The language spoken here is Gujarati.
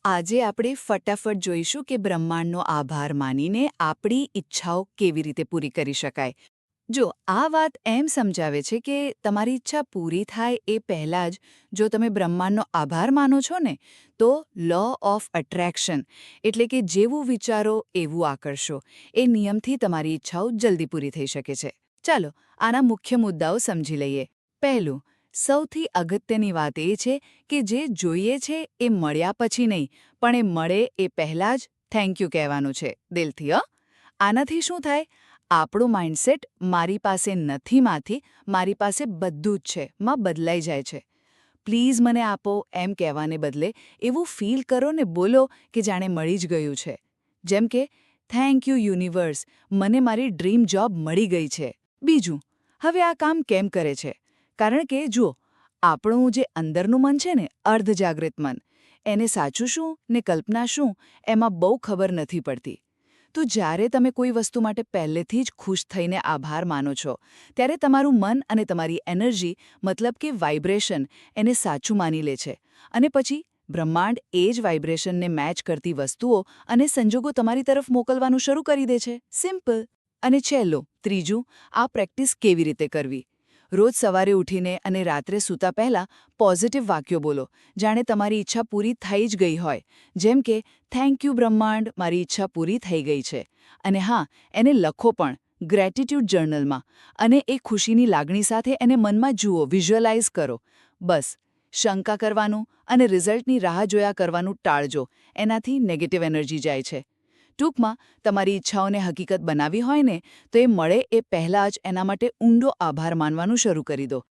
આજે આપણે ફટાફટ જોઈશું કે બ્રહ્માંડનો આભાર માનીને આપણી ઈચ્છાઓ કેવી રીતે પૂરી કરી શકાય. જો આ વાત એમ સમજાવે છે કે તમારી ઈચ્છા પૂરી થાય એ પહેલાં જ જો તમે બ્રહ્માંડનો આભાર માનો છો ને, તો લો ઓફ અટ્રેક્શન એટલે કે જેવું વિચારો એવું આકર્ષો એ નિયમથી તમારી ઈચ્છાઓ જલ્દી પૂરી થઈ શકે છે. ચાલો આના મુખ્ય મુદ્દાઓ સમજી લઈએ. પહેલું, સૌથી અગત્યની વાત એ છે કે જે જોઈએ છે એ મળ્યા પછી નહીં, પણ એ મળે એ પહેલાં જ થેન્ક યુ કહેવાનું છે દિલથી. આનાથી શું થાય? આપણું માઇન્ડસેટ મારી પાસે નથીમાંથી મારી પાસે બધું જ છે માં બદલાઈ જાય છે. પ્લીઝ મને આપો એમ કહેવાને બદલે એવું ફીલ કરો ને બોલો કે જાણે મળી જ ગયું છે. જેમ કે થેન્ક યુ યુનિવર્સ, મને મારી ડ્રીમ જોબ મળી ગઈ છે. બીજું, હવે આ કામ કેમ કરે છે? કારણ કે જુઓ, આપણું જે અંદરનું મન છે ને, અર્ધજાગૃત મન, એને સાચું શું ને કલ્પના શું એમાં બહુ ખબર નથી પડતી. તો જ્યારે તમે કોઈ વસ્તુ માટે પહેલેથી જ ખુશ થઈને આભાર માનો છો, ત્યારે તમારું મન અને તમારી એનર્જી મતલબ કે વાઇબ્રેશન એને સાચું માની લે છે. અને પછી બ્રહ્માંડ એ જ વાઇબ્રેશનને મેચ કરતી વસ્તુઓ અને સંજોગો તમારી તરફ મોકલવાનું શરૂ કરી દે છે. સિમ્પલ. અને છેલ્લો, ત્રીજું, આ પ્રેક્ટિસ કેવી રીતે કરવી? રોજ સવારે ઉઠીને અને રાત્રે સૂતા પહેલાં પોઝિટિવ વાક્યો બોલો, જાણે તમારી ઈચ્છા પૂરી થઈ જ ગઈ હોય. જેમ કે થેન્ક યુ બ્રહ્માંડ, મારી ઈચ્છા પૂરી થઈ ગઈ છે. અને હા, એને લખો પણ ગ્રેટિટ્યૂડ જર્નલમાં, અને એ ખુશીની લાગણી સાથે એને મનમાં જુઓ, વિઝ્યુઅલાઇઝ કરો. બસ શંકા કરવાનું અને રિઝલ્ટની રાહ જોયા કરવાનું ટાળજો. એનાથી નેગેટિવ એનર્જી જાય છે. ટૂંકમાં, તમારી ઈચ્છાઓને હકીકત બનાવી હોય ને, તો એ મળે એ પહેલાં જ એના માટે ઊંડો આભાર માનવાનું શરૂ કરી દો.